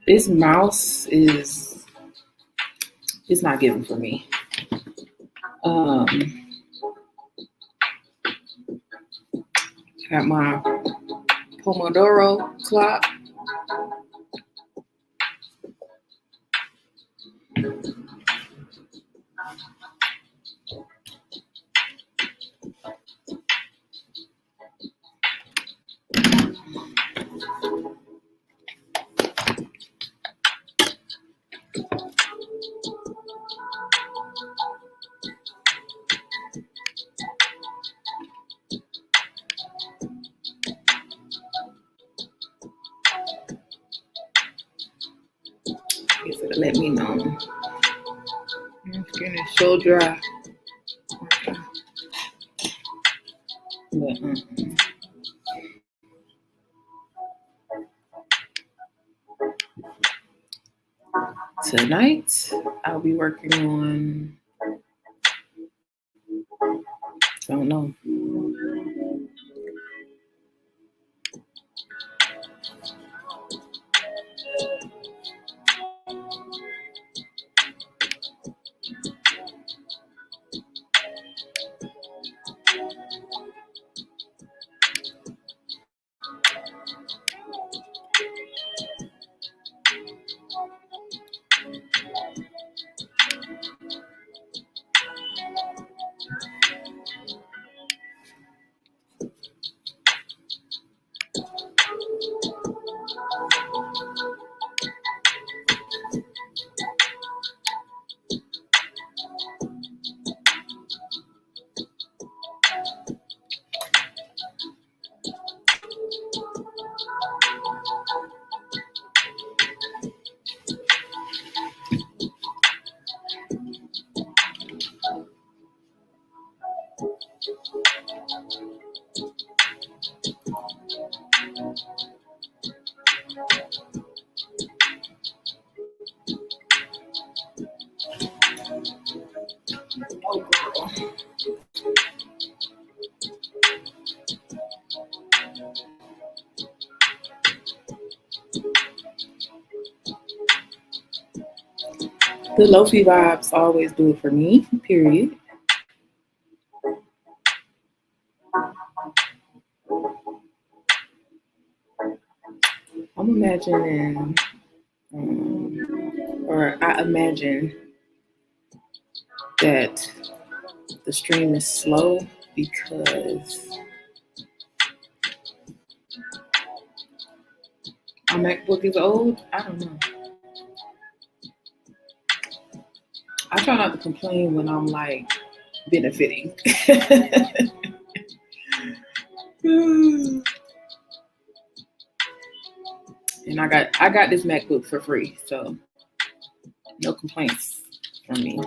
This mouse is it's not giving for me. Got my pomodoro clock. Guess it'll let me know. My skin is so dry. But, tonight, I'll be working on, I don't know. The Lofi vibes always do it for me, period. I'm imagining, or I imagine that the stream is slow because my MacBook is old. I don't know. I try not to complain when I'm like benefiting. And I got this MacBook for free, so no complaints from me.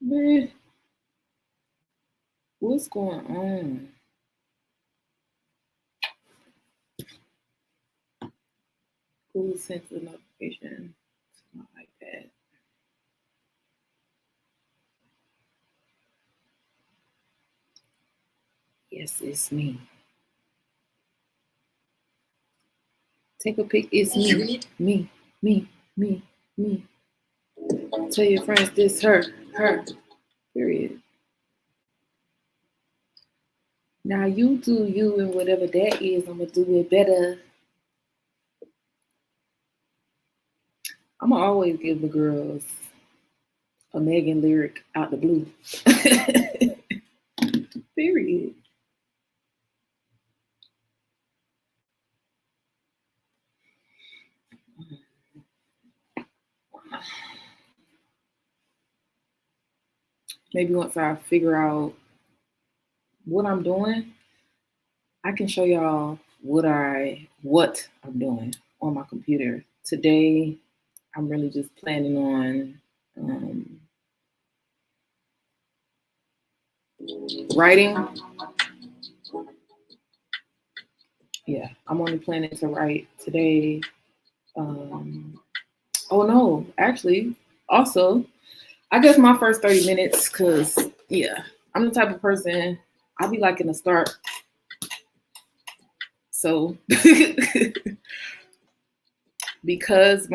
Man, what's going on? Who sent the notification? It's not like that. Yes, it's me. Take a pic. It's me. Me. Tell your friends this her. Period. Now you do you, and whatever that is, I'm gonna do it better. I'm gonna always give the girls a Megan lyric out the blue. Period. maybe once I figure out what I'm doing, I can show y'all what I'm doing on my computer. Today, I'm really just planning on writing. Yeah, I'm only planning to write today. Oh no, actually, also, I guess my first 30 minutes, because yeah, I'm the type of person I'll be like in the start. So because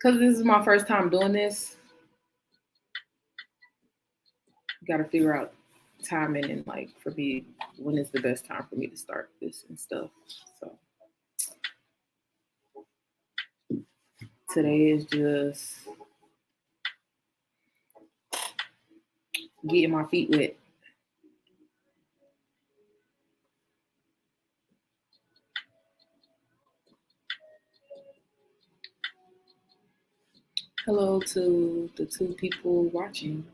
because this is my first time doing this, got to figure out timing and like for me when is the best time for me to start this and stuff. So today is just getting my feet wet. Hello to the two people watching.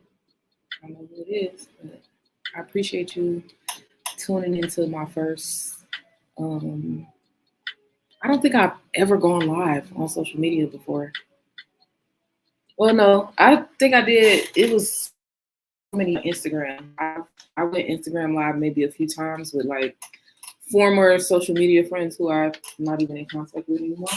I don't know who it is, but I appreciate you tuning into my first. I don't think I've ever gone live on social media before. Well, no, I think I did. It was so many on Instagram. I went Instagram live maybe a few times with like former social media friends who I'm not even in contact with anymore.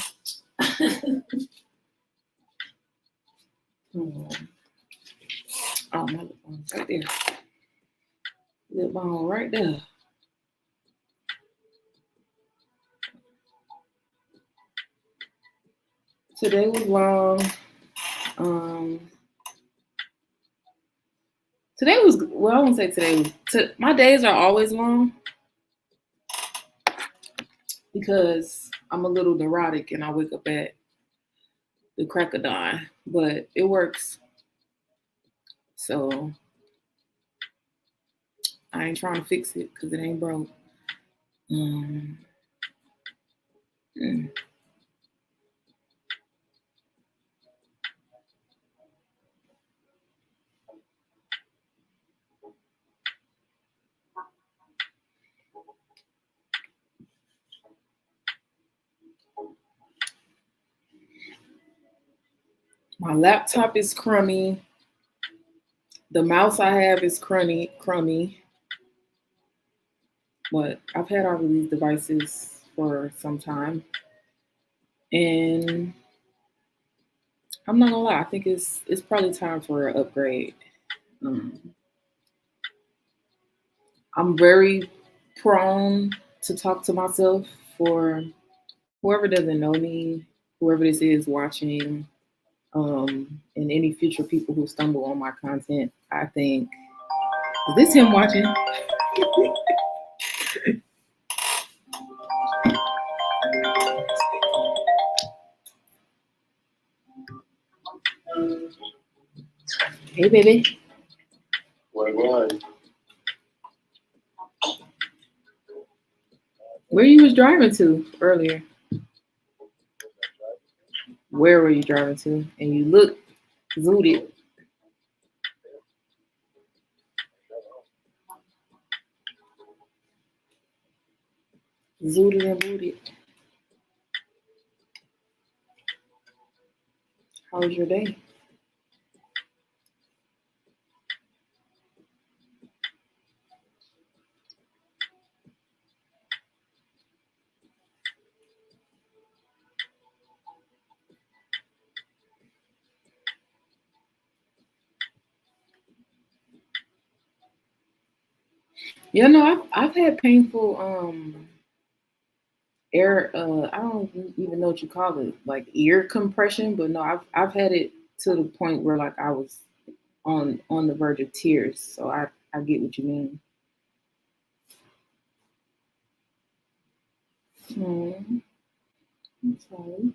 Oh, my lip balm right there. Lip balm right there. Today was long. Today was, well, I won't say today was, my days are always long because I'm a little neurotic and I wake up at the crack of dawn, but it works. So I ain't trying to fix it because it ain't broke. Mm. My laptop is crummy. The mouse I have is crummy. But I've had all of these devices for some time. And I'm not gonna lie, I think it's probably time for an upgrade. I'm very prone to talk to myself. For whoever doesn't know me, whoever this is watching, and any future people who stumble on my content, I think, is this him watching? Hey, baby. What? Where you was driving to earlier? Where were you driving to? And you look zooted. Zooted and booted. How was your day? Yeah, no, I've had painful air. I don't even know what you call it, like ear compression. But no, I've had it to the point where like I was on the verge of tears. So I get what you mean. I'm sorry.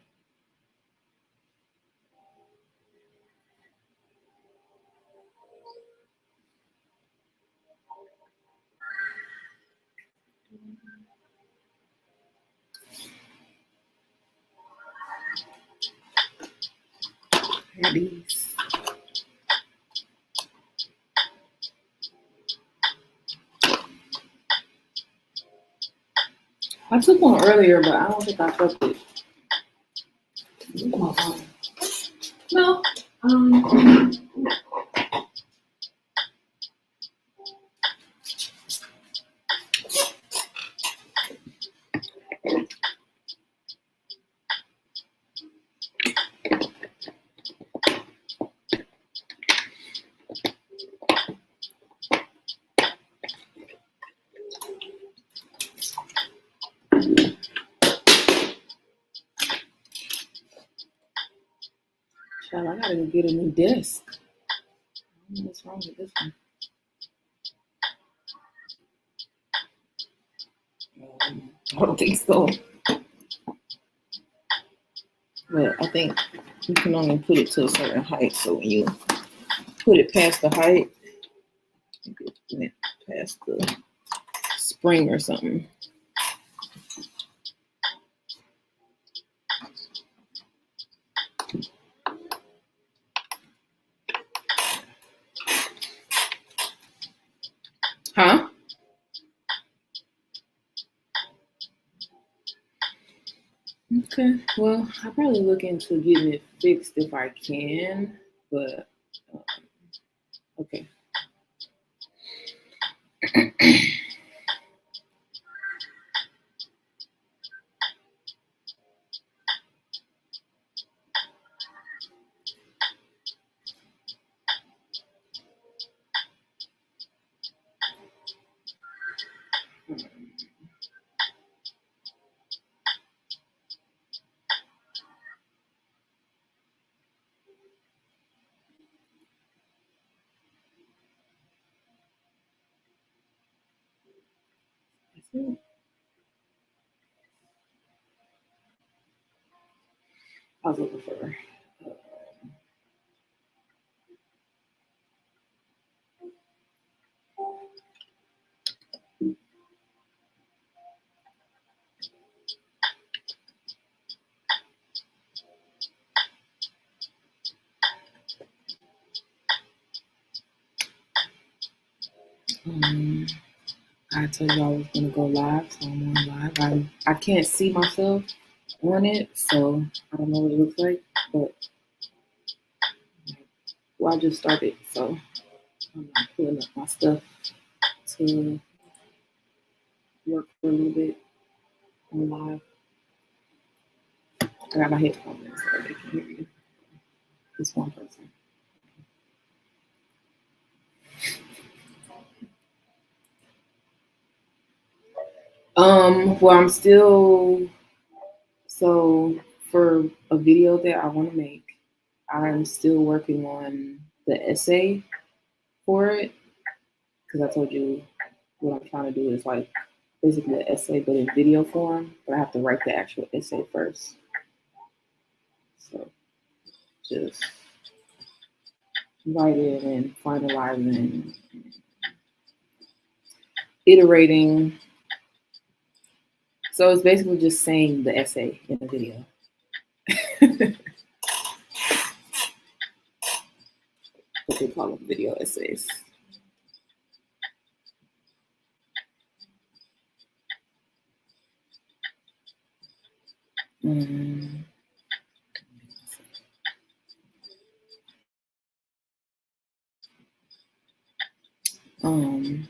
Got these. I took one earlier, but I don't think I felt it. No. Child, I gotta go get a new desk. I don't know what's wrong with this one. I don't think so. But I think you can only put it to a certain height. So when you put it past the height, it went past the spring or something. Huh? Okay. Well, I'll probably look into getting it fixed if I can. But okay. I was looking for. I told you I was gonna go live, so I'm on live. I can't see myself on it, so I don't know what it looks like. But well, I just started, so I'm not pulling up my stuff to work for a little bit on live. I got my headphones in so they can hear you. Just one person. Well, I'm still so for a video that I want to make, I'm still working on the essay for it because I told you what I'm trying to do is like basically an essay but in video form, but I have to write the actual essay first. So just writing and finalizing, iterating. So it's basically just saying the essay in the video. What they call them, video essays. Mm. Um,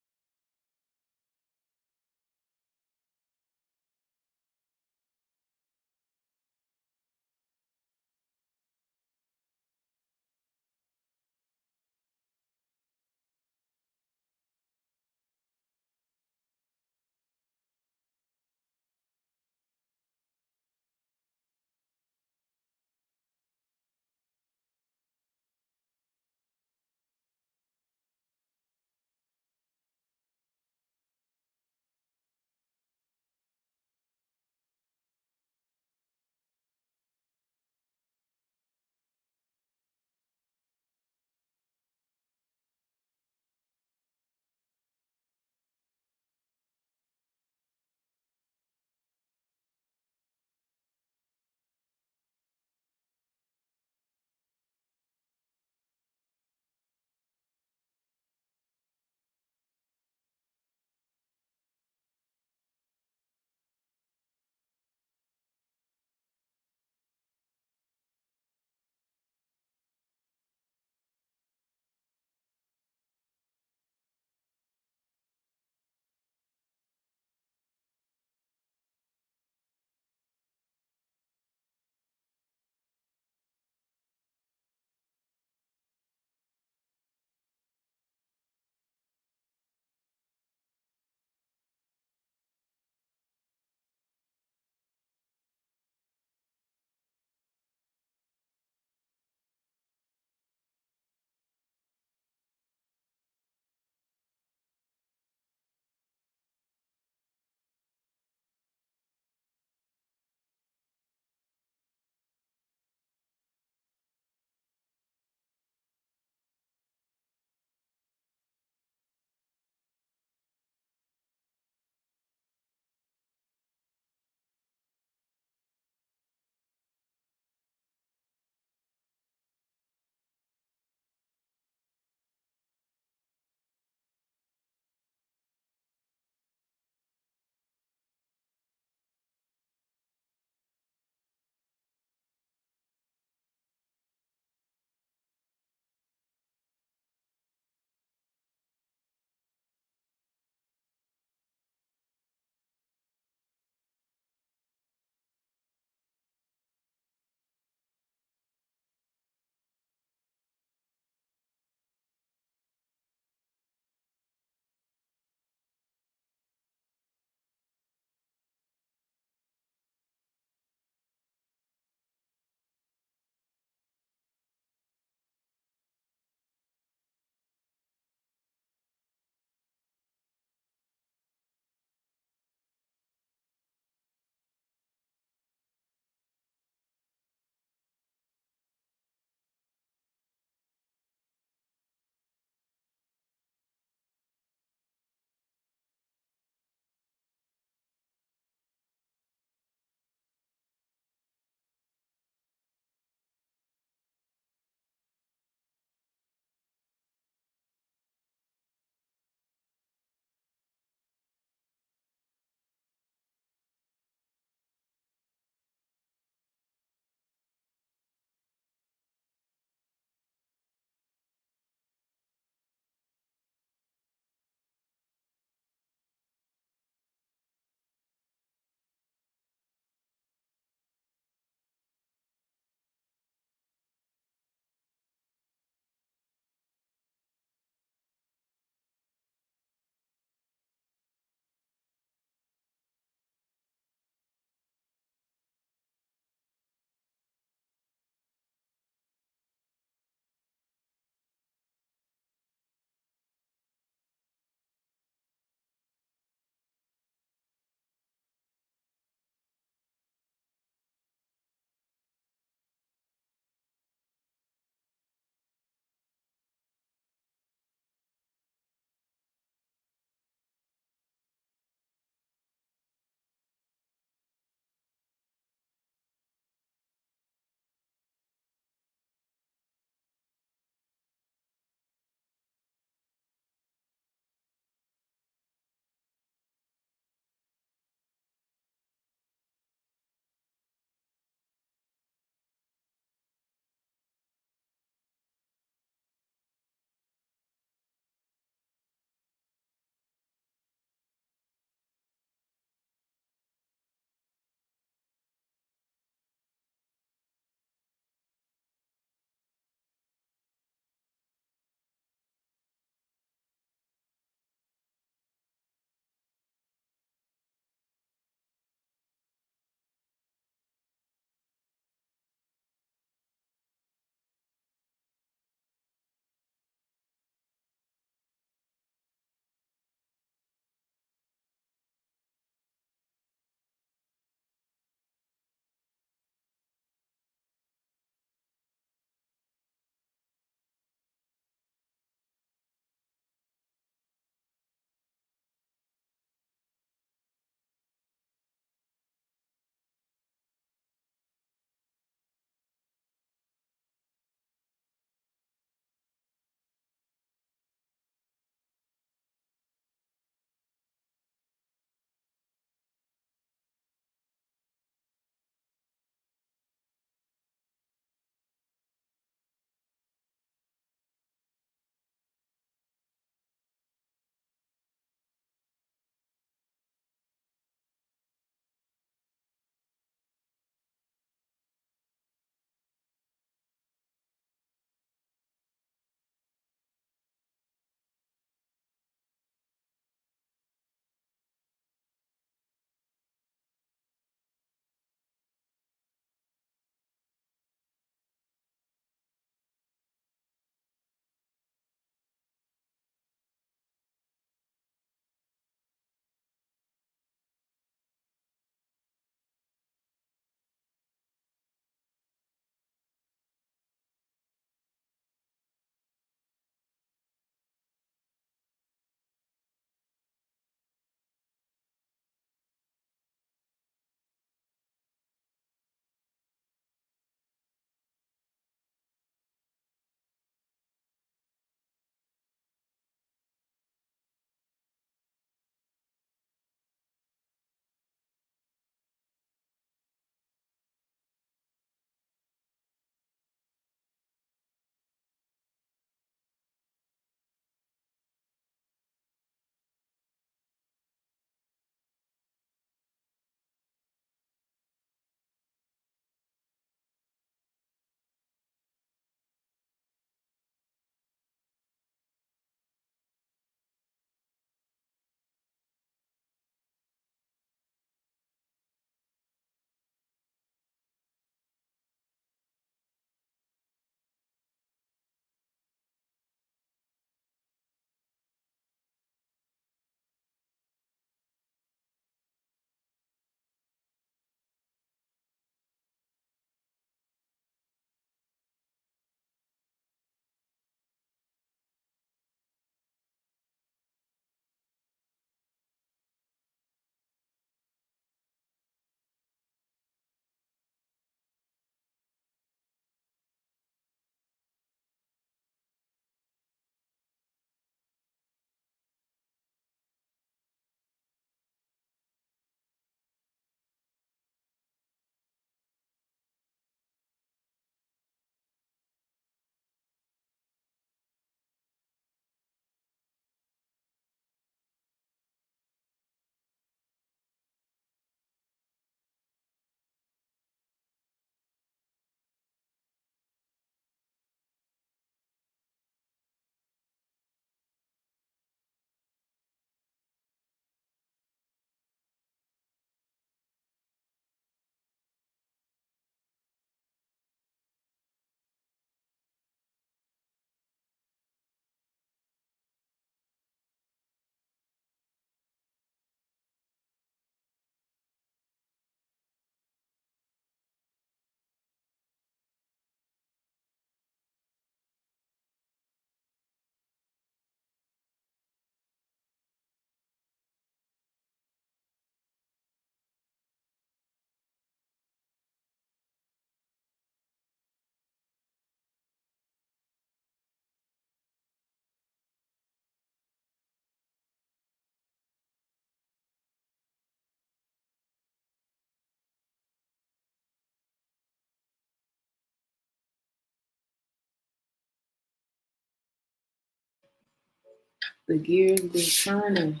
The gears been turning.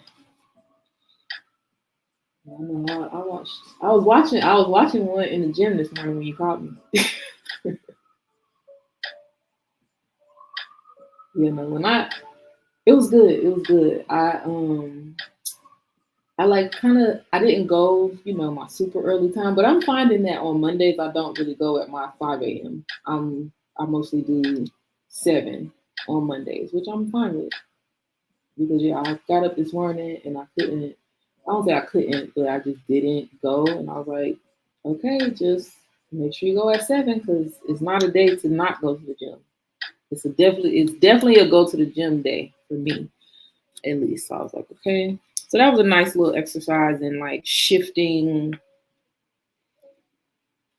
I know. I was watching one in the gym this morning when you called me. It was good. It was good. I like I didn't go, my super early time, but I'm finding that on Mondays I don't really go at my 5 a.m. I mostly do 7 on Mondays, which I'm fine with because I got up this morning and I couldn't. I don't say I couldn't, but I just didn't go, and I was like, okay, just make sure you go at 7 because it's not a day to not go to the gym. It's definitely a go to the gym day for me, at least. So I was like, okay. So that was a nice little exercise in like shifting.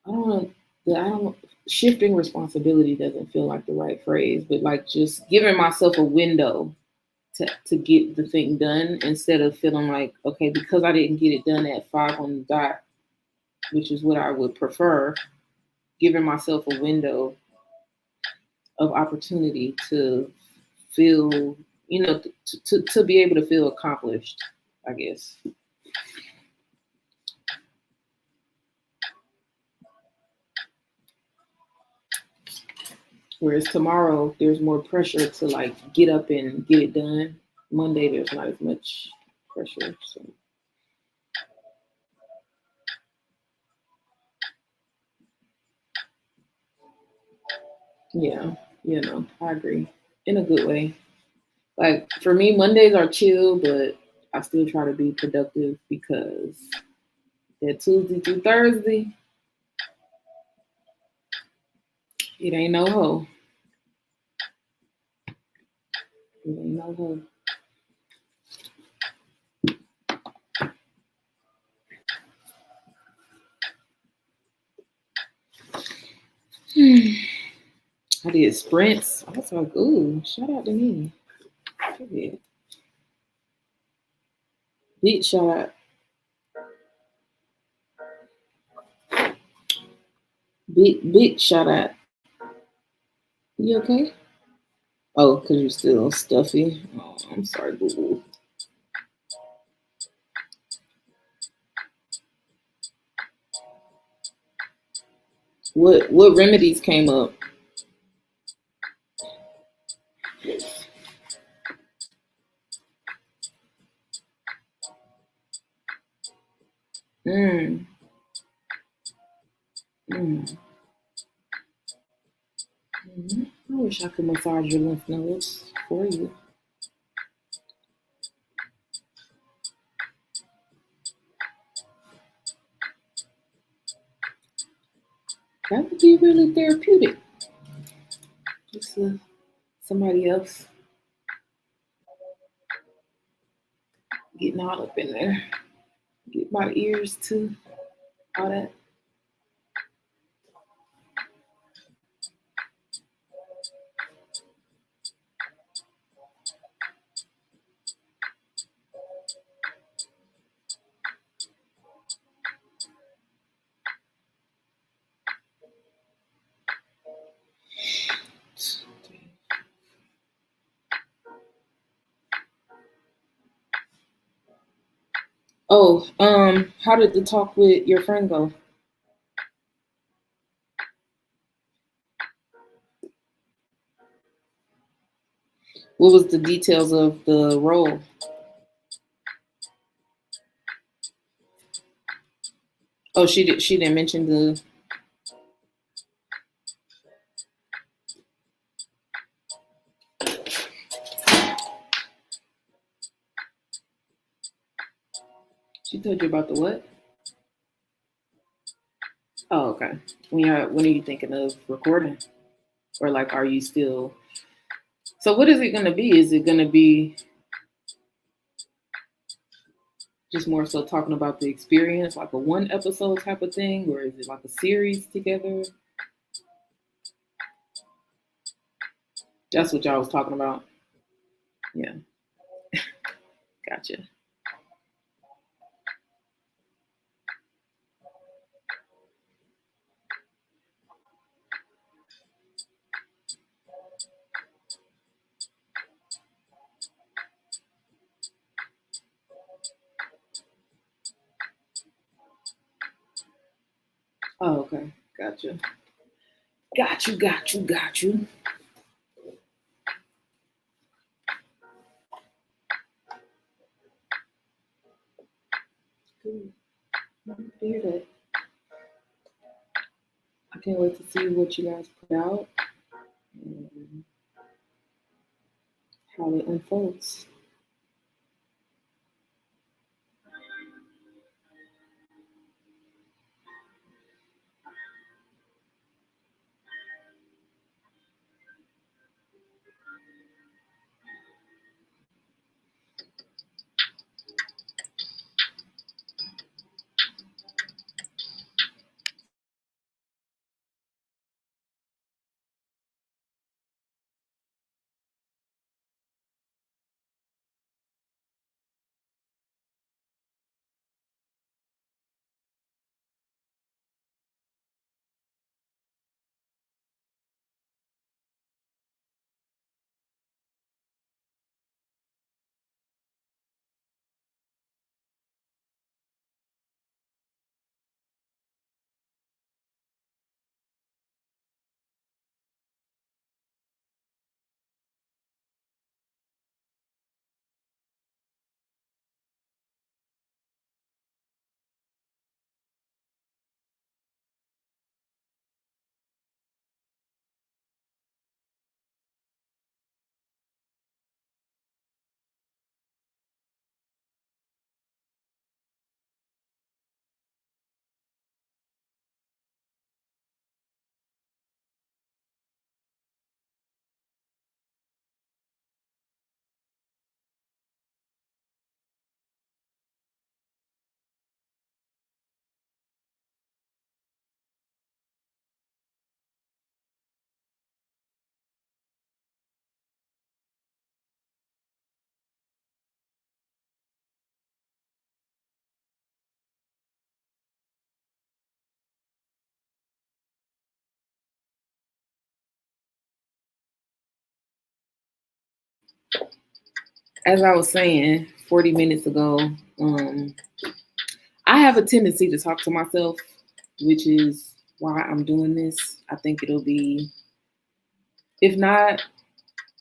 I don't know. I don't. Shifting responsibility doesn't feel like the right phrase, but like just giving myself a window to get the thing done instead of feeling like, okay, because I didn't get it done at 5 on the dot, which is what I would prefer, giving myself a window of opportunity to feel, to be able to feel accomplished, I guess. Whereas tomorrow, there's more pressure to like get up and get it done. Monday, there's not as much pressure. So, yeah, I agree in a good way. Like for me, Mondays are chill, but I still try to be productive because that Tuesday through Thursday, it ain't no hoe. It ain't no hoe. I did sprints. I was like, ooh, shout out to me. Yeah. Big shout out. Big shout out. You okay? Oh, because you're still stuffy. Oh, I'm sorry, boo boo. What remedies came up? Mm. Mm. Mm. I wish I could massage your lymph nodes for you. That would be really therapeutic. Just somebody else getting all up in there. Get my ears too. All that. Oh, how did the talk with your friend go? What was the details of the role? Oh, she didn't mention the. She told you about the what? Oh, okay. When are you thinking of recording? Or like are you still. So what is it gonna be? Is it gonna be just more so talking about the experience, like a one episode type of thing, or is it like a series together? That's what y'all was talking about. Yeah, gotcha. Oh, okay. Gotcha. Got you. Good. I'm hear that. I can't wait to see what you guys put out and how it unfolds. As I was saying 40 minutes ago, um, I have a tendency to talk to myself, which is why I'm doing this. I think it'll be, if not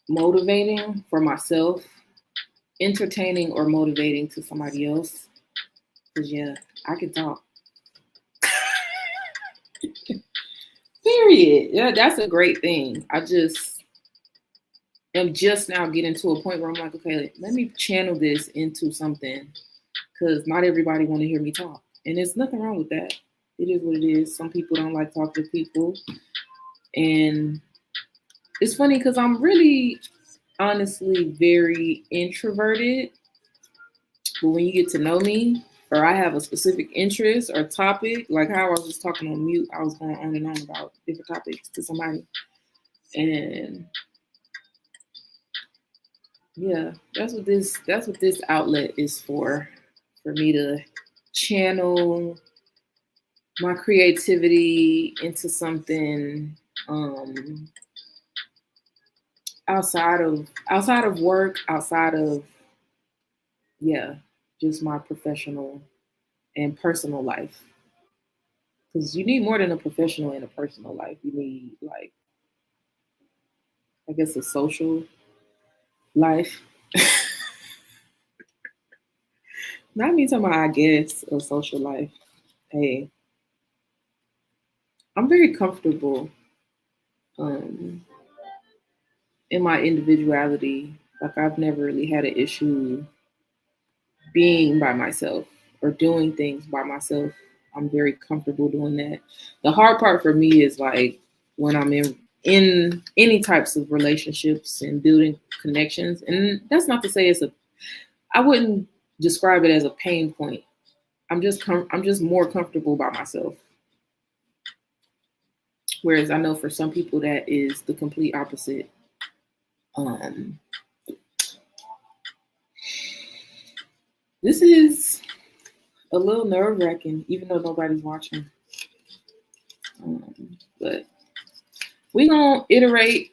motivating for myself, entertaining or motivating to somebody else. Because, yeah, I can talk. Period. Yeah, that's a great thing. I just am just now getting to a point where I'm like, okay, let me channel this into something because not everybody want to hear me talk. And there's nothing wrong with that. It is what it is. Some people don't like talking to people. And it's funny because I'm really honestly very introverted. But when you get to know me, or I have a specific interest or topic, like how I was just talking on mute, I was going on and on about different topics to somebody. And yeah, that's what this outlet is for me to channel my creativity into something outside of work, outside of, yeah, just my professional and personal life. Because you need more than a professional and a personal life. You need, like, I guess, a social life. Not me talking about, I guess, a social life. Hey, I'm very comfortable um, in my individuality. Like, I've never really had an issue being by myself or doing things by myself. I'm very comfortable doing that. The hard part for me is like when I'm in any types of relationships and building connections. And that's not to say I wouldn't describe it as a pain point. I'm just more comfortable by myself. Whereas I know for some people that is the complete opposite. Um, this is a little nerve wracking, even though nobody's watching. But we gonna iterate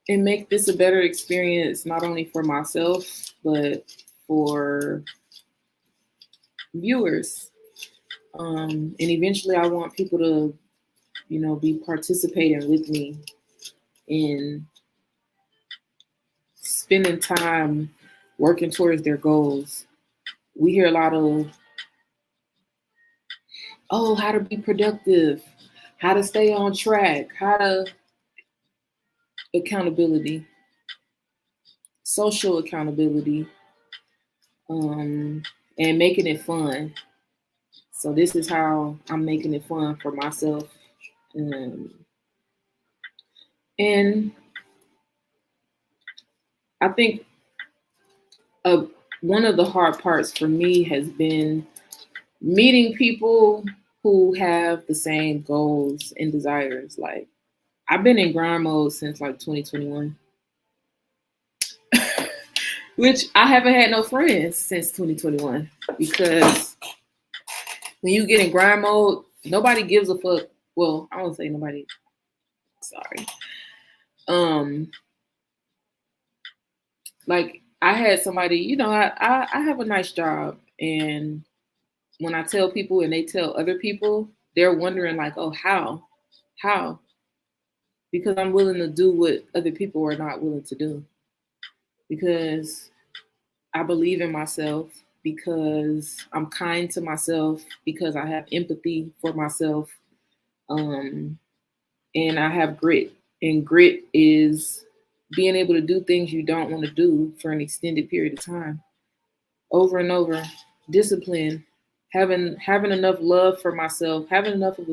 and make this a better experience, not only for myself but for viewers. And eventually, I want people to be participating with me in spending time working towards their goals. We hear a lot of, oh, how to be productive, how to stay on track, how to accountability, social accountability, and making it fun. So this is how I'm making it fun for myself. And I think one of the hard parts for me has been meeting people who have the same goals and desires. Like, I've been in grind mode since like 2021, which I haven't had no friends since 2021 because when you get in grind mode, nobody gives a fuck. Well, I won't say nobody. Sorry. Like I had somebody, I have a nice job, and when I tell people and they tell other people, they're wondering like, oh, how? Because I'm willing to do what other people are not willing to do. Because I believe in myself, because I'm kind to myself, because I have empathy for myself, and I have grit. And grit is being able to do things you don't want to do for an extended period of time, over and over. Discipline, having enough love for myself, having enough of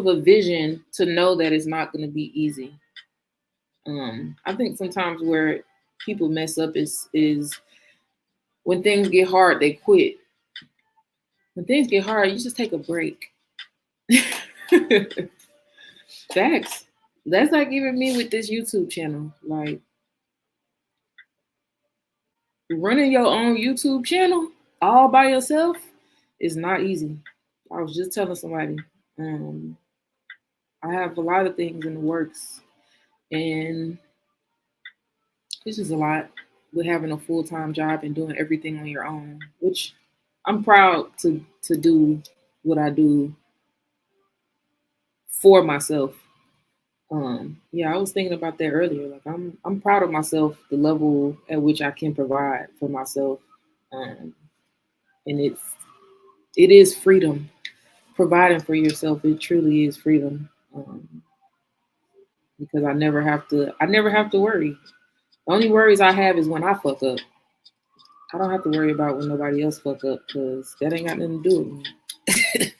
a vision to know that it's not going to be easy. I think sometimes where people mess up is when things get hard, they quit. When things get hard, you just take a break. Facts. That's like even me with this YouTube channel. Like running your own YouTube channel all by yourself is not easy. I was just telling somebody, I have a lot of things in the works, and it's just a lot with having a full-time job and doing everything on your own, which I'm proud to do what I do for myself. Yeah, I was thinking about that earlier. Like I'm proud of myself, the level at which I can provide for myself. And it is freedom. Providing for yourself, it truly is freedom. Because I never have to worry. The only worries I have is when I fuck up. I don't have to worry about when nobody else fuck up because that ain't got nothing to do with me.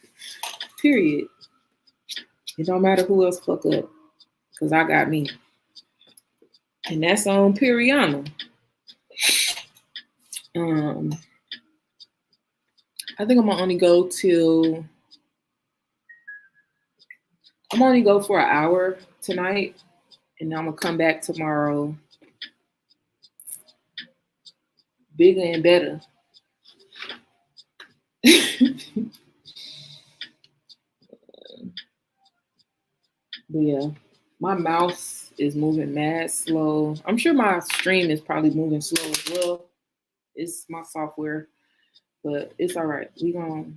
Period. It don't matter who else fuck up because I got me. And that's on Piriana. I think I'm only go for an hour tonight, and I'm gonna come back tomorrow bigger and better. But yeah, my mouse is moving mad slow. I'm sure my stream is probably moving slow as well. It's my software, but it's all right. We gonna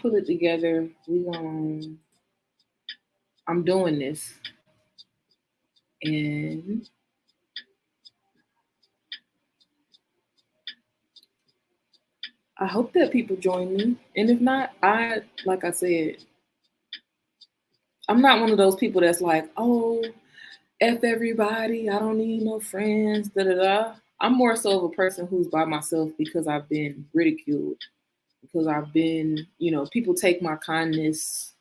put it together. I'm doing this, and I hope that people join me. And if not, like I said, I'm not one of those people that's like, oh, F everybody, I don't need no friends, da da da. I'm more so of a person who's by myself because I've been ridiculed, because I've been, people take my kindness,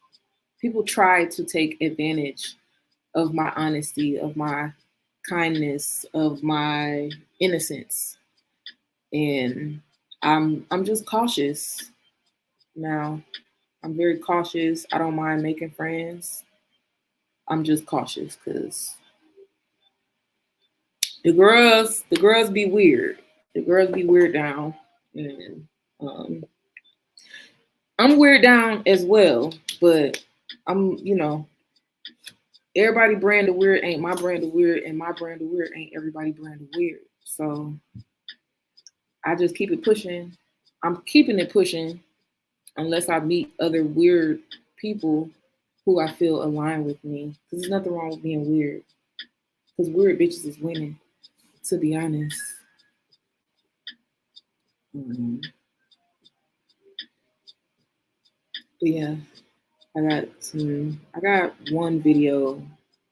people try to take advantage of my honesty, of my kindness, of my innocence. And I'm just cautious now. I'm very cautious. I don't mind making friends. I'm just cautious because the girls be weird. The girls be weird down, and I'm weird down as well. But I'm, everybody brand of weird ain't my brand of weird, and my brand of weird ain't everybody brand of weird. So I just keep it pushing. I'm keeping it pushing unless I meet other weird people. who I feel align with me. Because there's nothing wrong with being weird. Because weird bitches is winning, to be honest. Mm-hmm. But yeah, I got one video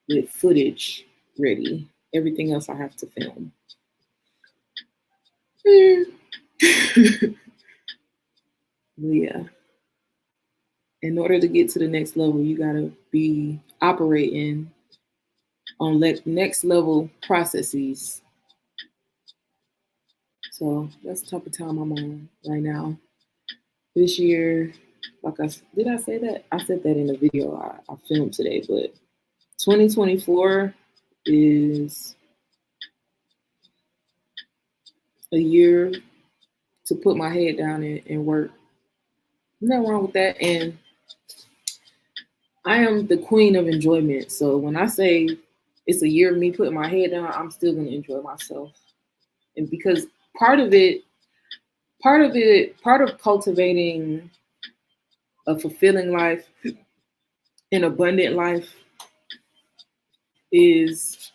with footage ready. Everything else I have to film. But yeah. In order to get to the next level, you gotta be operating on next level processes. So that's the type of time I'm on right now. This year, did I say that? I said that in a video I filmed today, but 2024 is a year to put my head down and work. Nothing wrong with that. And I am the queen of enjoyment. So when I say it's a year of me putting my head down, I'm still gonna enjoy myself. And because part of cultivating a fulfilling life, an abundant life, is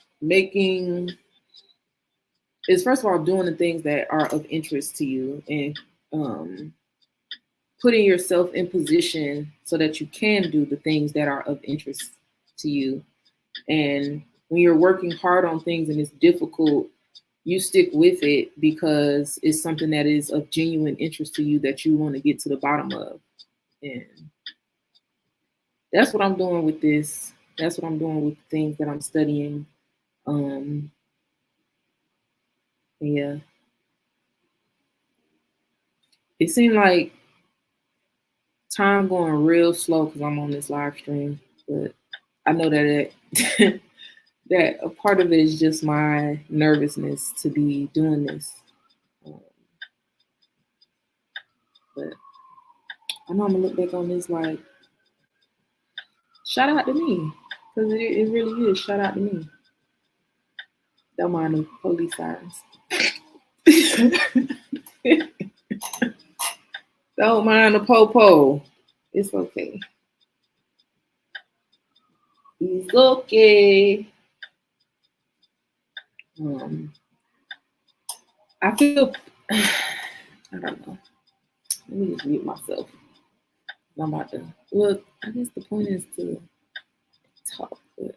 first of all doing the things that are of interest to you and putting yourself in position so that you can do the things that are of interest to you. And when you're working hard on things and it's difficult, you stick with it because it's something that is of genuine interest to you that you want to get to the bottom of. And that's what I'm doing with this. That's what I'm doing with the things that I'm studying. Yeah. It seemed like time going real slow because I'm on this live stream, but I know that that a part of it is just my nervousness to be doing this. But I know I'm gonna look back on this like, shout out to me, because it really is. Shout out to me. Don't mind the police sirens. Don't mind the po-po. It's okay. It's okay. I feel, I don't know. Let me just mute myself. I'm about to, well, I guess the point is to talk. But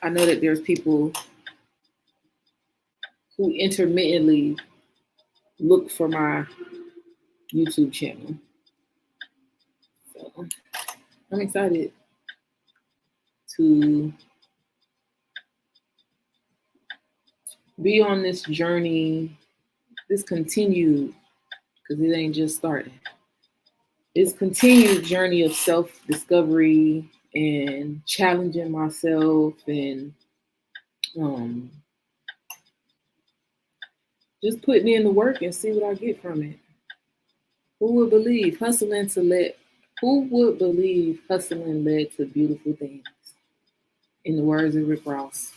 I know that there's people who intermittently look for my YouTube channel. So I'm excited to be on this journey, this continued, because it ain't just starting. it's continued journey of self-discovery and challenging myself and um, just putting in the work and see what I get from it. Who would believe hustling to let? Who would believe hustling led to beautiful things? In the words of Rick Ross,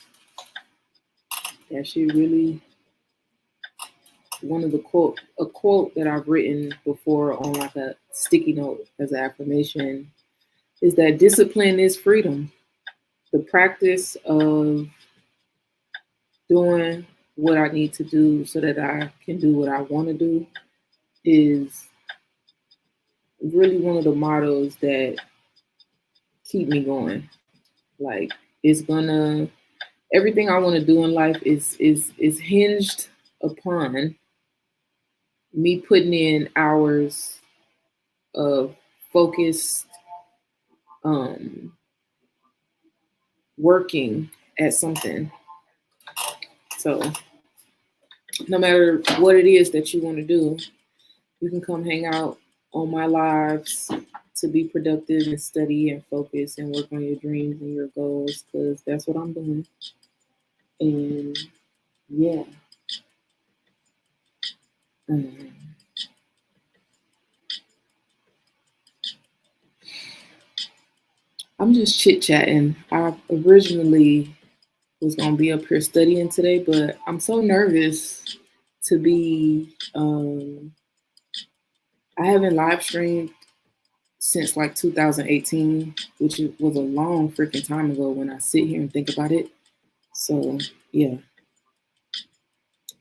that shit really one of the quote that I've written before on like a sticky note as an affirmation is that discipline is freedom. The practice of doing what I need to do so that I can do what I want to do is really one of the mottos that keep me going. Like it's gonna everything I want to do in life is hinged upon me putting in hours of focused um, working at something. So no matter what it is that you want to do, you can come hang out on my lives to be productive and study and focus and work on your dreams and your goals because that's what I'm doing. And yeah, um, I'm just chit chatting. I originally was gonna be up here studying today, but I'm so nervous to be. I haven't live streamed since like 2018, which was a long freaking time ago when I sit here and think about it. So yeah,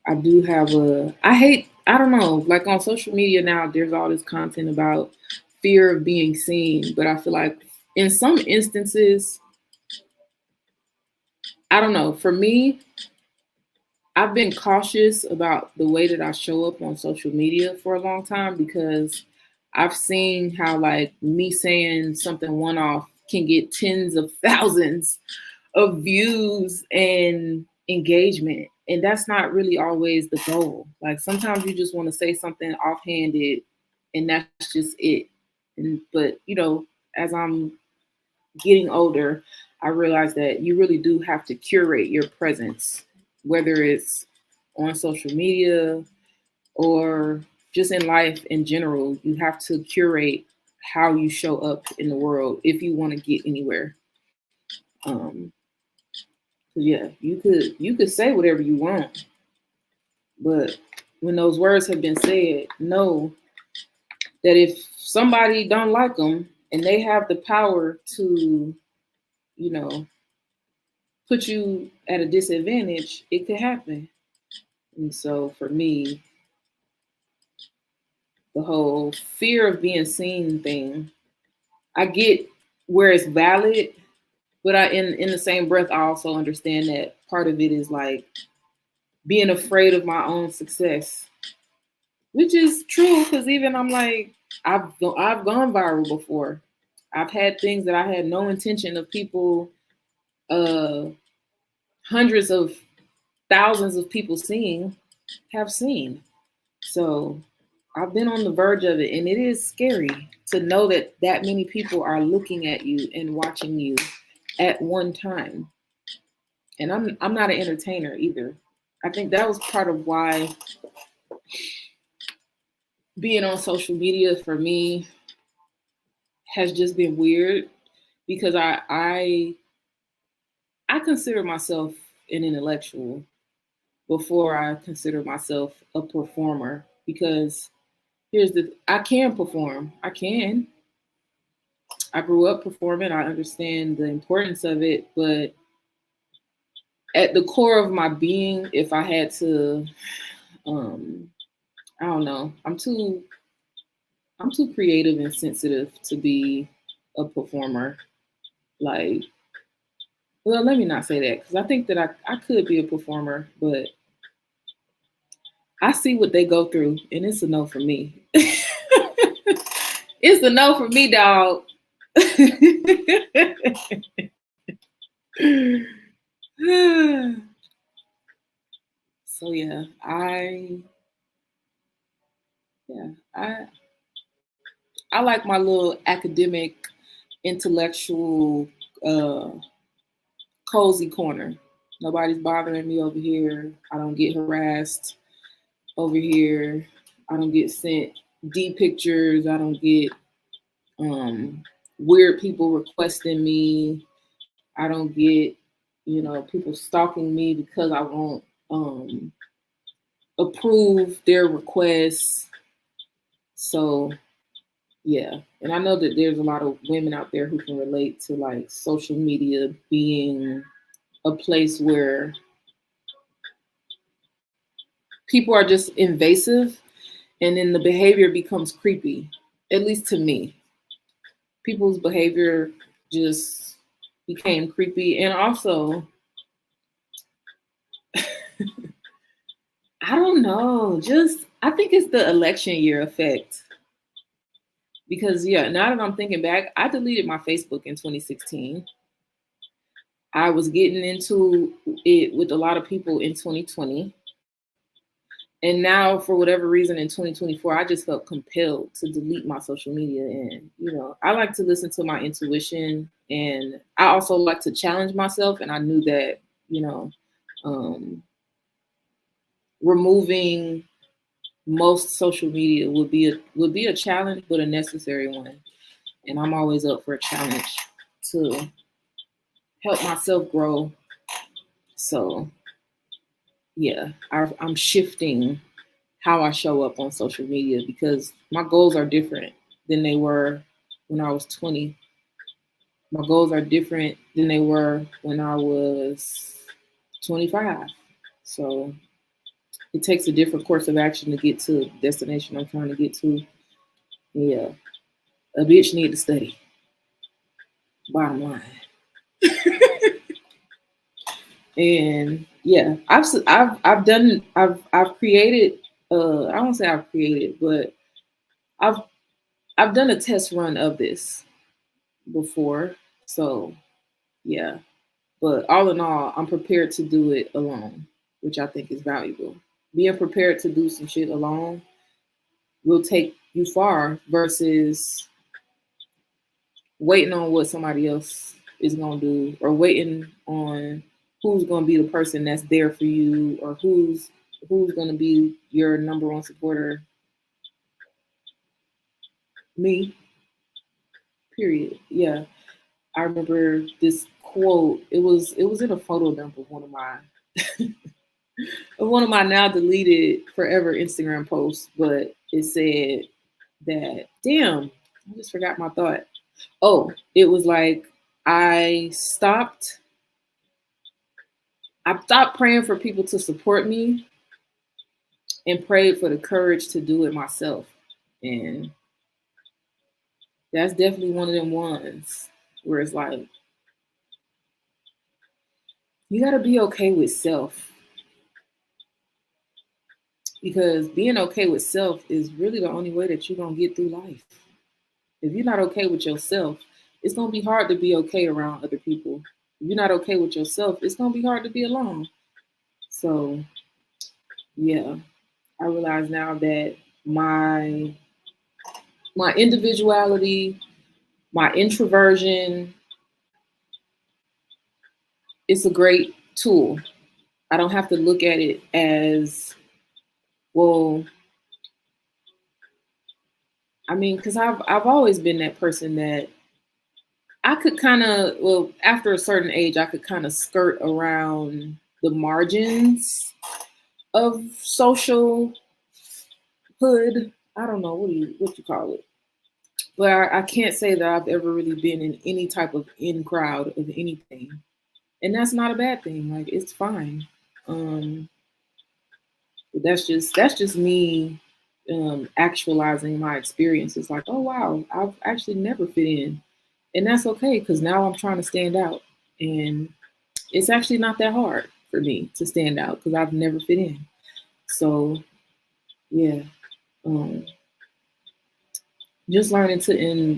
I do have a. I hate. I don't know. Like on social media now, there's all this content about fear of being seen, but I feel like in some instances, I don't know. For me, I've been cautious about the way that I show up on social media for a long time because I've seen how like me saying something one off can get tens of thousands of views and engagement. And that's not really always the goal. Like sometimes you just want to say something offhanded and that's just it. And but as I'm getting older, I realized that you really do have to curate your presence, whether it's on social media or just in life in general. You have to curate how you show up in the world if you want to get anywhere. Um, yeah, you could say whatever you want, but when those words have been said, know that if somebody don't like them and they have the power to, you know, put you at a disadvantage, it could happen. And so for me, the whole fear of being seen thing, I get where it's valid, but I in the same breath I also understand that part of it is like being afraid of my own success, which is true because even I'm like I've gone viral before. I've had things that I had no intention of people, uh, hundreds of thousands of people seeing, have seen. So I've been on the verge of it, and it is scary to know that that many people are looking at you and watching you at one time. And I'm not an entertainer either. I think that was part of why being on social media for me has just been weird because I consider myself an intellectual before I consider myself a performer because I can perform. I grew up performing. I understand the importance of it, but at the core of my being, if I had to, um, I don't know, I'm too creative and sensitive to be a performer. Like, well, let me not say that because I think that I could be a performer, but I see what they go through, and it's a no for me. It's a no for me, dog. So yeah, yeah, I I like my little academic, intellectual, uh, cozy corner. Nobody's bothering me over here. I don't get harassed over here. I don't get sent D pictures. I don't get weird people requesting me. I don't get, people stalking me because I won't approve their requests. So yeah, and I know that there's a lot of women out there who can relate to like social media being a place where people are just invasive and then the behavior becomes creepy, at least to me. People's behavior just became creepy. And also, I don't know, just I think it's the election year effect. Because yeah, now that I'm thinking back, I deleted my Facebook in 2016. I was getting into it with a lot of people in 2020. And now, for whatever reason, in 2024, I just felt compelled to delete my social media. And, I like to listen to my intuition. And I also like to challenge myself. And I knew that, um, removing most social media would be a challenge, but a necessary one. And I'm always up for a challenge to help myself grow. So, yeah, I'm shifting how I show up on social media because my goals are different than they were when I was 20. My goals are different than they were when I was 25. So it takes a different course of action to get to the destination I'm trying to get to. Yeah, a bitch need to study. Bottom line. And yeah, I've created. I don't say I've created, but I've I've done a test run of this before. So yeah, but all in all, I'm prepared to do it alone, which I think is valuable. Being prepared to do some shit alone will take you far versus waiting on what somebody else is gonna do or waiting on who's gonna be the person that's there for you or who's gonna be your number one supporter. Me, period. Yeah. I remember this quote. It was in a photo dump of one of my now deleted forever Instagram posts, but it said that damn, I just forgot my thought. Oh, it was like I stopped I stopped praying for people to support me and prayed for the courage to do it myself. And that's definitely one of them ones where it's like you gotta be okay with self because being okay with self is really the only way that you're gonna get through life. If you're not okay with yourself, it's gonna be hard to be okay around other people. If you're not okay with yourself, it's gonna be hard to be alone. So yeah, I realize now that my my individuality, my introversion, it's a great tool. I don't have to look at it as well. I mean, because I've always been that person that I could kind of after a certain age I could kind of skirt around the margins of social hood. I don't know what you call it, but I can't say that I've ever really been in any type of in crowd of anything, and that's not a bad thing. Like it's fine. Um, but that's just me actualizing my experience. It's like, oh wow, I've actually never fit in, and that's okay because now I'm trying to stand out, and it's actually not that hard for me to stand out because I've never fit in. So yeah, um, just learning to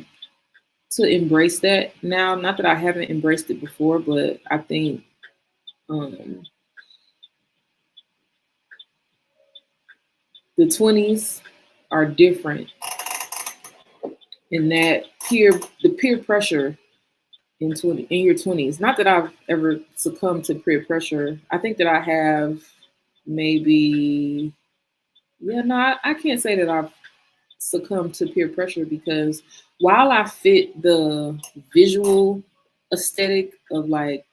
embrace that now. Not that I haven't embraced it before, but I think um, the 20s are different And that the peer pressure in your 20s. Not that I've ever succumbed to peer pressure. I think that I have maybe, yeah, no, I can't say that I've succumbed to peer pressure because while I fit the visual aesthetic of like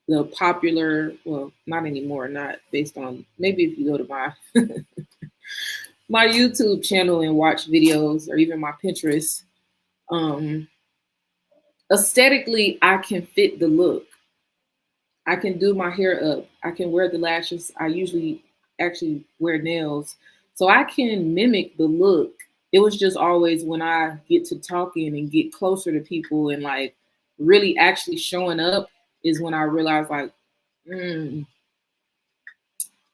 the popular, well, not anymore, not based on, maybe if you go to my YouTube channel and watch videos or even my Pinterest, um, aesthetically, I can fit the look. I can do my hair up. I can wear the lashes. I usually actually wear nails. So I can mimic the look. It was just always when I get to talking and get closer to people and like really actually showing up is when I realize like,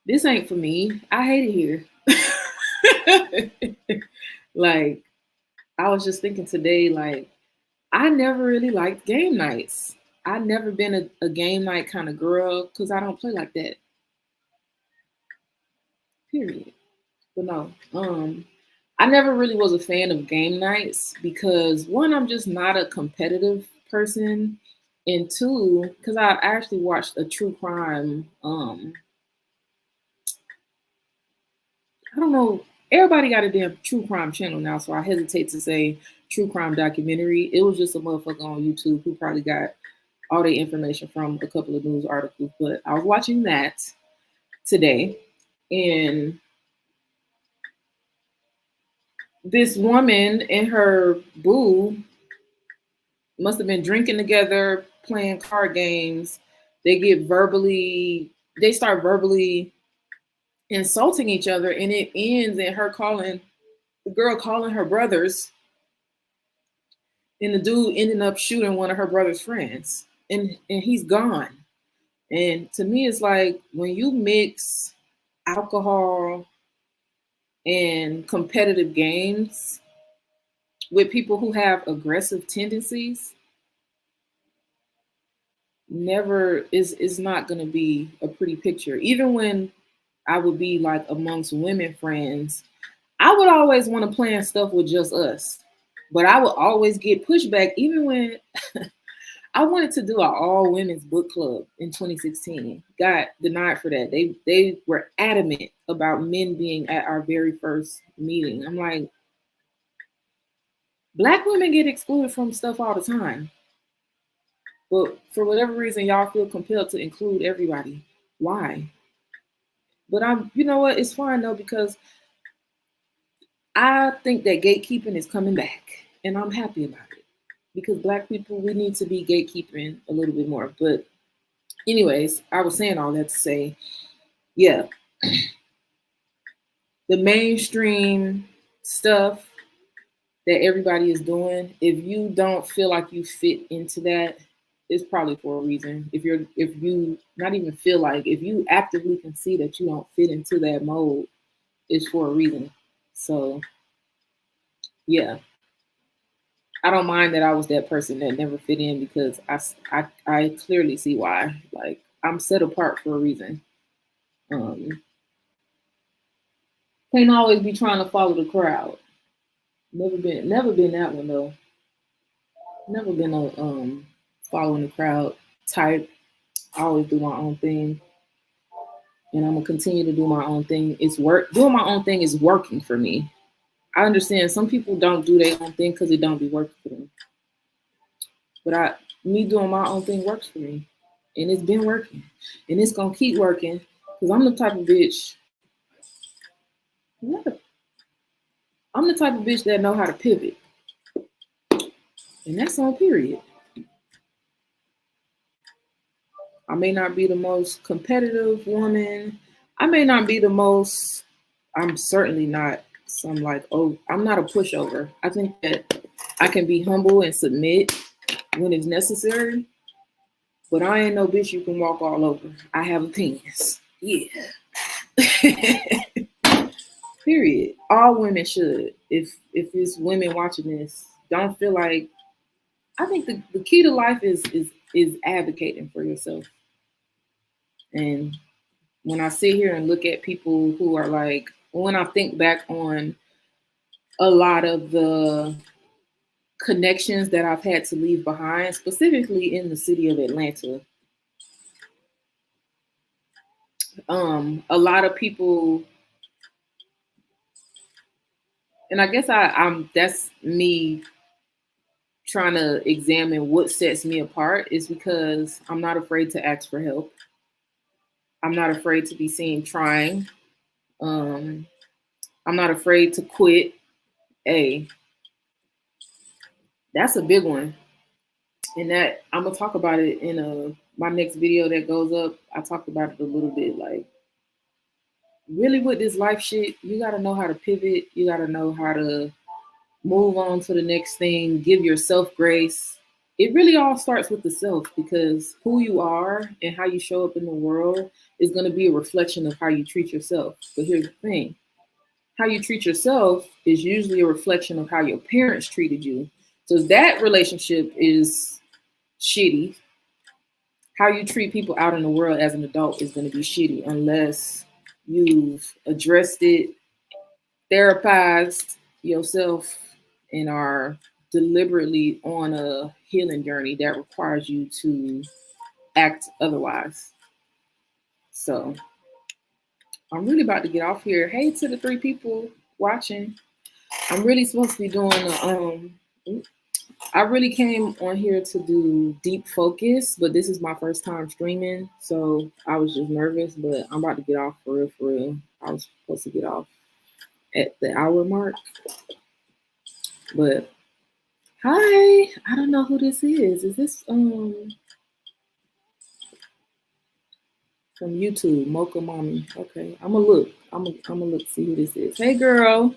this ain't for me. I hate it here. Like I was just thinking today, like I never really liked game nights. I've never been a game night kind of girl because I don't play like that. Period. But no, I never really was a fan of game nights because one, I'm just not a competitive person, and two, because I actually watched a true crime. I don't know. Everybody got a damn true crime channel now, so I hesitate to say true crime documentary. It was just a motherfucker on YouTube who probably got all the information from a couple of news articles. But I was watching that today, and this woman and her boo must have been drinking together, playing card games. They start verbally insulting each other, and it ends in the girl calling her brothers, and the dude ending up shooting one of her brother's friends, and he's gone. And to me, it's like when you mix alcohol and competitive games with people who have aggressive tendencies, never is not going to be a pretty picture. Even when I would be like amongst women friends, I would always want to plan stuff with just us. But I would always get pushback, even when I wanted to do an all women's book club in 2016. Got denied for that. They were adamant about men being at our very first meeting. I'm like, Black women get excluded from stuff all the time. But for whatever reason, y'all feel compelled to include everybody. Why? But you know what? It's fine though, because I think that gatekeeping is coming back, and I'm happy about it because Black people, we need to be gatekeeping a little bit more. But, anyways, I was saying all that to say, yeah, the mainstream stuff that everybody is doing, if you don't feel like you fit into that, it's probably for a reason. If you not even feel like, if you actively can see that you don't fit into that mode, it's for a reason. So, yeah. I don't mind that I was that person that never fit in because I clearly see why. Like I'm set apart for a reason. Um, can't always be trying to follow the crowd. Never been that one though. Never been a following the crowd type. I always do my own thing, and I'm gonna continue to do my own thing. Doing my own thing is working for me. I understand some people don't do their own thing because it don't be working for them. But me doing my own thing works for me, and it's been working, and it's gonna keep working because I'm the type of bitch that know how to pivot, and that's on period. I may not be the most competitive woman. I may not be the most. I'm certainly not some like, oh, I'm not a pushover. I think that I can be humble and submit when it's necessary, but I ain't no bitch you can walk all over. I have opinions. Yeah. Period. All women should. If it's women watching this, don't feel like, I think the key to life is advocating for yourself. And when I sit here and look at people who are like, when I think back on a lot of the connections that I've had to leave behind, specifically in the city of Atlanta. A lot of people, and I guess I'm that's me trying to examine what sets me apart, is because I'm not afraid to ask for help. I'm not afraid to be seen trying. Um, I'm not afraid to quit. Hey, that's a big one. And that I'm gonna talk about it in my next video that goes up. I talked about it a little bit. Like, really with this life shit, you gotta know how to pivot. You gotta know how to move on to the next thing. Give yourself grace. It really all starts with the self, because who you are and how you show up in the world is gonna be a reflection of how you treat yourself. But here's the thing: how you treat yourself is usually a reflection of how your parents treated you. So if that relationship is shitty, how you treat people out in the world as an adult is going to be shitty unless you've addressed it, therapized yourself, and are deliberately on a healing journey that requires you to act otherwise. So I'm really about to get off here. Hey to the 3 people watching. I'm really supposed to be doing I really came on here to do deep focus, but this is my first time streaming, so I was just nervous, but I'm about to get off for real, for real. I was supposed to get off at the hour mark, but hi, I don't know who this is. Is this from YouTube, Mocha Mommy? Okay, I'm gonna look. I'm gonna look, see who this is. Hey girl.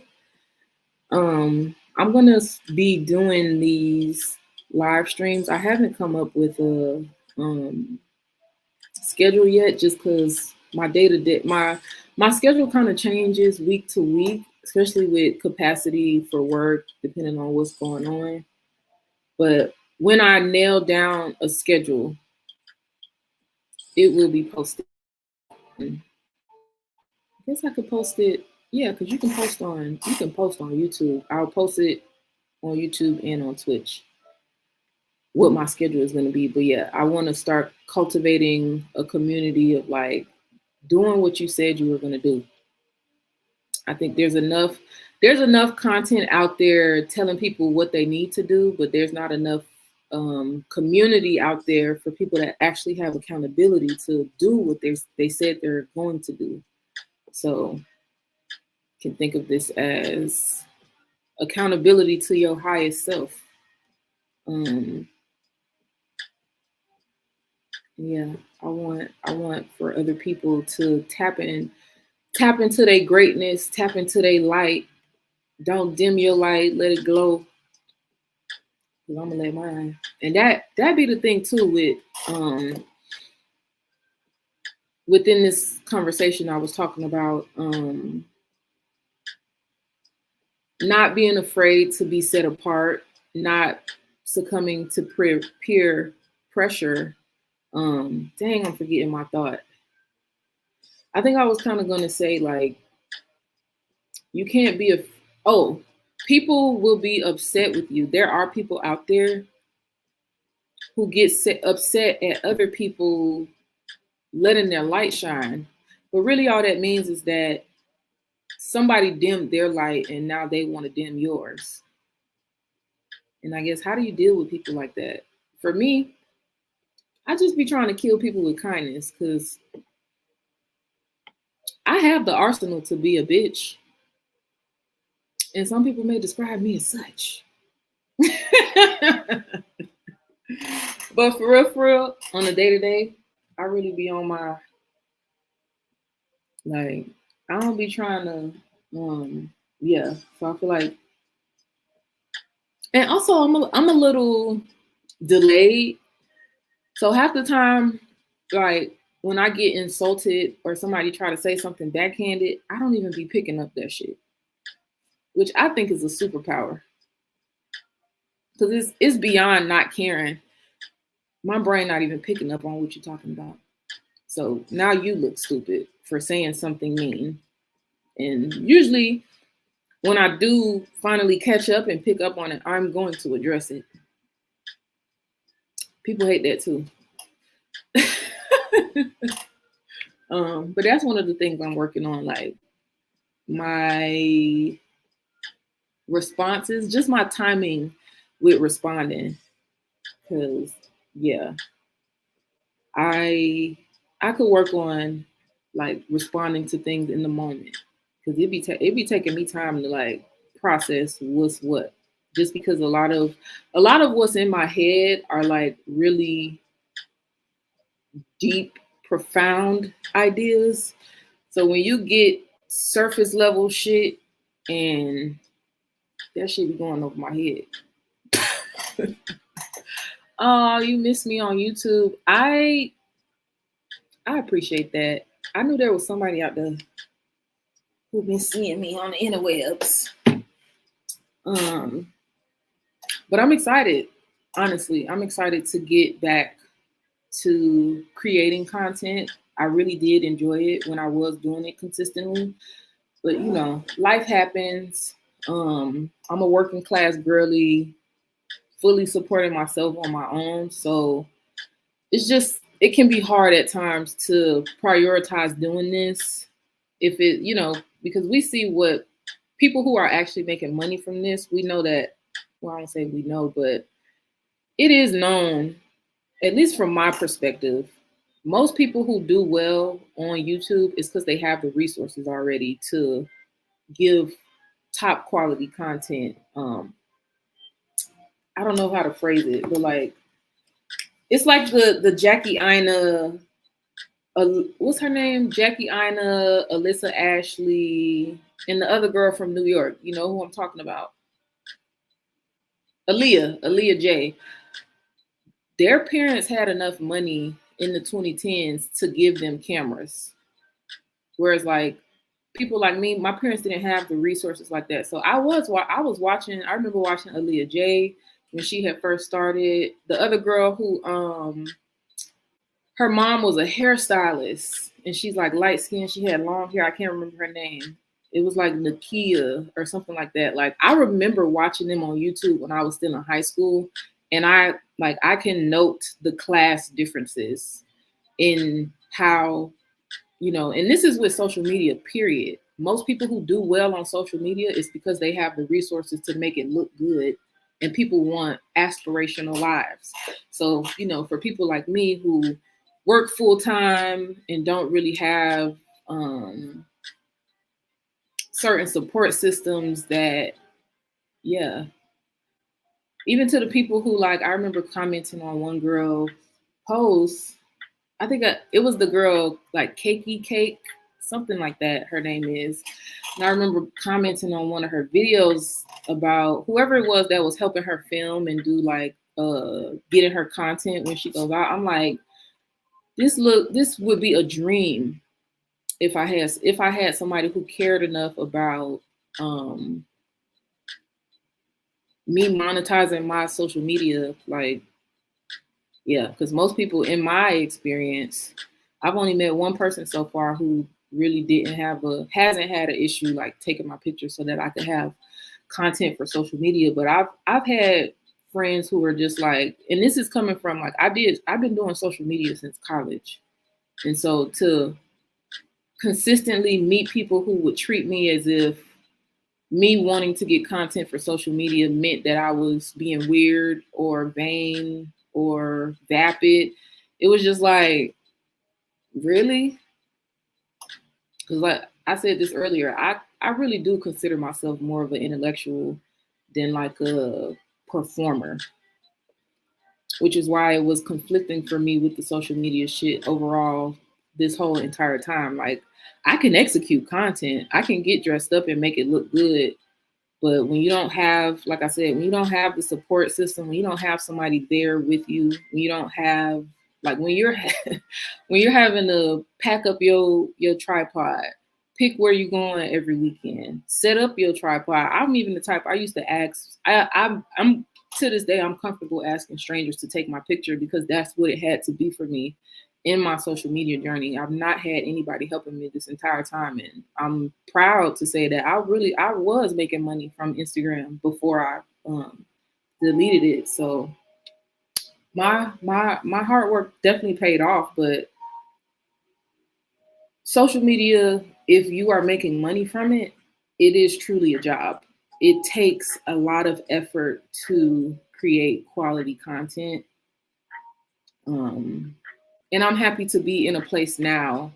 I'm gonna be doing these live streams. I haven't come up with a schedule yet, just because my day to day, my schedule kind of changes week to week, especially with capacity for work, depending on what's going on. But when I nail down a schedule, it will be posted. I guess I could post it. Yeah, because you can post on YouTube. I'll post it on YouTube and on Twitch, what my schedule is going to be. But yeah, I want to start cultivating a community of like doing what you said you were going to do. I think there's enough content out there telling people what they need to do, but there's not enough community out there for people that actually have accountability to do what they said they're going to do. So you can think of this as accountability to your highest self. Yeah, I want for other people to tap into their greatness, tap into their light. Don't dim your light, let it glow. Cause I'm gonna let mine. And that be the thing too with within this conversation I was talking about not being afraid to be set apart, not succumbing to peer pressure. Dang, I'm forgetting my thought. I think I was kind of gonna say, like, you can't be people will be upset with you. There are people out there who get upset at other people letting their light shine. But really all that means is that somebody dimmed their light and now they want to dim yours. And I guess, how do you deal with people like that? For me, I just be trying to kill people with kindness, because I have the arsenal to be a bitch. And some people may describe me as such. But for real, on a day-to-day, I really be on my, like, I don't be trying to, yeah. So I feel like, and also I'm a little delayed. So half the time, like, when I get insulted or somebody try to say something backhanded, I don't even be picking up that shit, which I think is a superpower. Because it's beyond not caring. My brain not even picking up on what you're talking about. So now you look stupid for saying something mean. And usually when I do finally catch up and pick up on it, I'm going to address it. People hate that too. But that's one of the things I'm working on, like my responses, just my timing with responding. Cause yeah, I could work on like responding to things in the moment. Cause it'd be taking me time to like process what's what. Just because a lot of what's in my head are like really deep, profound ideas. So when you get surface level shit and that shit be going over my head. Oh, you missed me on YouTube. I appreciate that. I knew there was somebody out there who been seeing me on the interwebs. But I'm excited. Honestly, I'm excited to get back to creating content. I really did enjoy it when I was doing it consistently. But you know, life happens. I'm a working class girly, fully supporting myself on my own. So it can be hard at times to prioritize doing this if it, you know, because we see what people who are actually making money from this, we know that, well, I don't say we know, but it is known, at least from my perspective, most people who do well on YouTube is because they have the resources already to give top quality content. I don't know how to phrase it, but like it's like the Jackie Ina, what's her name? Jackie Ina, Alyssa Ashley, and the other girl from New York. You know who I'm talking about? Aaliyah J. Their parents had enough money in the 2010s to give them cameras, whereas like people like me, my parents didn't have the resources like that. So I was watching. I remember watching Aaliyah J when she had first started. The other girl who her mom was a hairstylist and she's like light skinned. She had long hair. I can't remember her name. It was like Nakia or something like that. Like I remember watching them on YouTube when I was still in high school, and I can note the class differences in how, you know, and this is with social media, period. Most people who do well on social media is because they have the resources to make it look good, and people want aspirational lives. So, you know, for people like me who work full time and don't really have certain support systems that, yeah, even to the people who like, I remember commenting on one girl post. I think it was the girl like Cakey Cake, something like that. Her name is, and I remember commenting on one of her videos about whoever it was that was helping her film and do like getting her content when she goes out. I'm like, this would be a dream if I had somebody who cared enough about me monetizing my social media. Like, yeah, because most people in my experience, I've only met one person so far who really hasn't had an issue like taking my picture so that I could have content for social media. But I've had friends who are just like, and this is coming from like I've been doing social media since college. And so to consistently meet people who would treat me as if me wanting to get content for social media meant that I was being weird or vain or vapid. It was just like, really? Because like I said this earlier, I really do consider myself more of an intellectual than like a performer, which is why it was conflicting for me with the social media shit overall this whole entire time. Like I can execute content, I can get dressed up and make it look good. But when you don't have, like I said, when you don't have the support system, when you don't have somebody there with you, when you don't have, like when you're when you're having to pack up your tripod, pick where you're going every weekend, set up your tripod. I'm even the type I used to ask. I'm to this day I'm comfortable asking strangers to take my picture because that's what it had to be for me. in my social media journey. I've not had anybody helping me this entire time, and I'm proud to say that I was making money from Instagram before I deleted it. So my hard work definitely paid off. But social media, if you are making money from it, it is truly a job. It takes a lot of effort to create quality content. Um, and I'm happy to be in a place now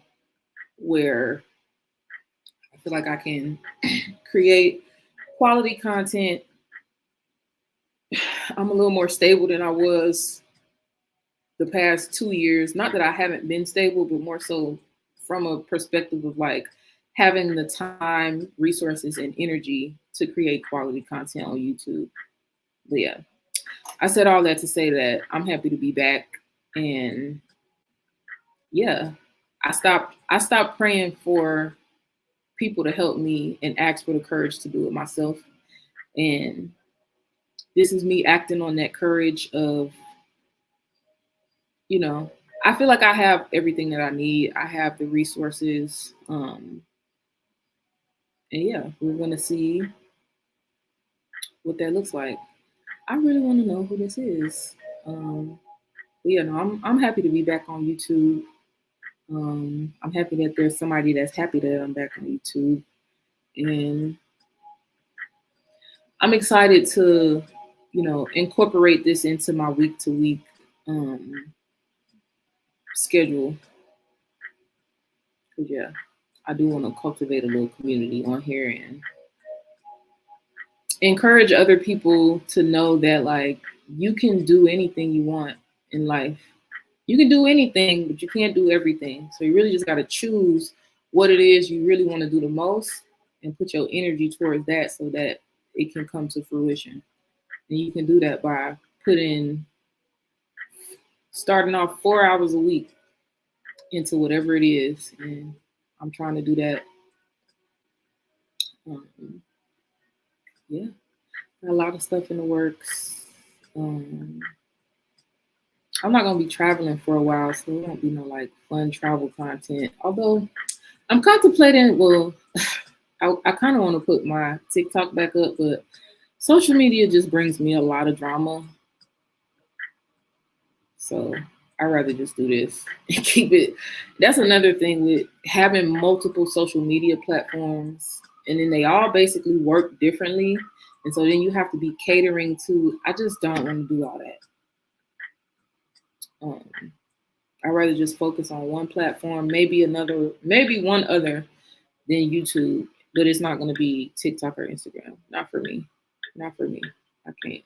where I feel like I can create quality content. I'm a little more stable than I was the past 2 years. Not that I haven't been stable, but more so from a perspective of like having the time, resources, and energy to create quality content on YouTube. But yeah, I said all that to say that I'm happy to be back. And yeah, I stopped praying for people to help me and ask for the courage to do it myself. And this is me acting on that courage of, you know, I feel like I have everything that I need. I have the resources. And yeah, we're gonna see what that looks like. I really want to know who this is. But yeah, no, I'm happy to be back on YouTube. I'm happy that there's somebody that's happy that I'm back on YouTube, and I'm excited to, incorporate this into my week to week schedule. Cause yeah, I do want to cultivate a little community on here and encourage other people to know that like you can do anything you want in life. You can do anything, but you can't do everything. So you really just got to choose what it is you really want to do the most and put your energy towards that so that it can come to fruition. And you can do that by starting off 4 hours a week into whatever it is. And I'm trying to do that. Um, yeah, got a lot of stuff in the works. I'm not gonna be traveling for a while, so it won't be no like fun travel content. Although I'm contemplating, well, I kind of want to put my TikTok back up, but social media just brings me a lot of drama. So I'd rather just do this and keep it. That's another thing with having multiple social media platforms, and then they all basically work differently. And so then you have to be catering to, I just don't want to do all that. Um, I'd rather just focus on one platform, maybe one other than YouTube, but it's not going to be TikTok or Instagram. Not for me. Not for me. I can't.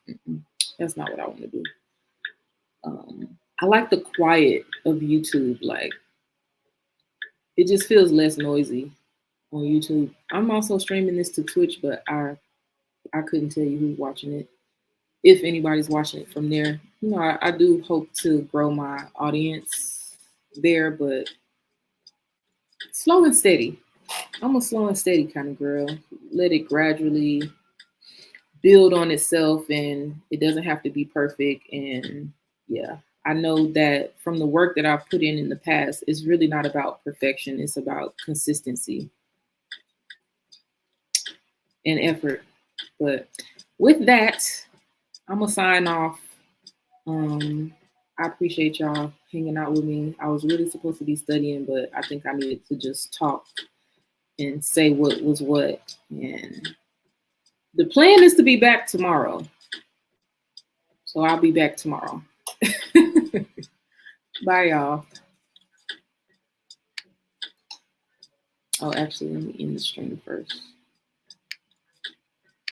That's not what I want to do. I like the quiet of YouTube. Like, it just feels less noisy on YouTube. I'm also streaming this to Twitch, but I couldn't tell you who's watching it. If anybody's watching it from there, I do hope to grow my audience there, but slow and steady. I'm a slow and steady kind of girl. Let it gradually build on itself, and it doesn't have to be perfect. And yeah, I know that from the work that I've put in the past, it's really not about perfection. It's about consistency and effort. But with that, I'm gonna sign off. I appreciate y'all hanging out with me. I was really supposed to be studying, but I think I needed to just talk and say what was what. And the plan is to be back tomorrow. So I'll be back tomorrow. Bye, y'all. Oh, actually, let me end the stream first.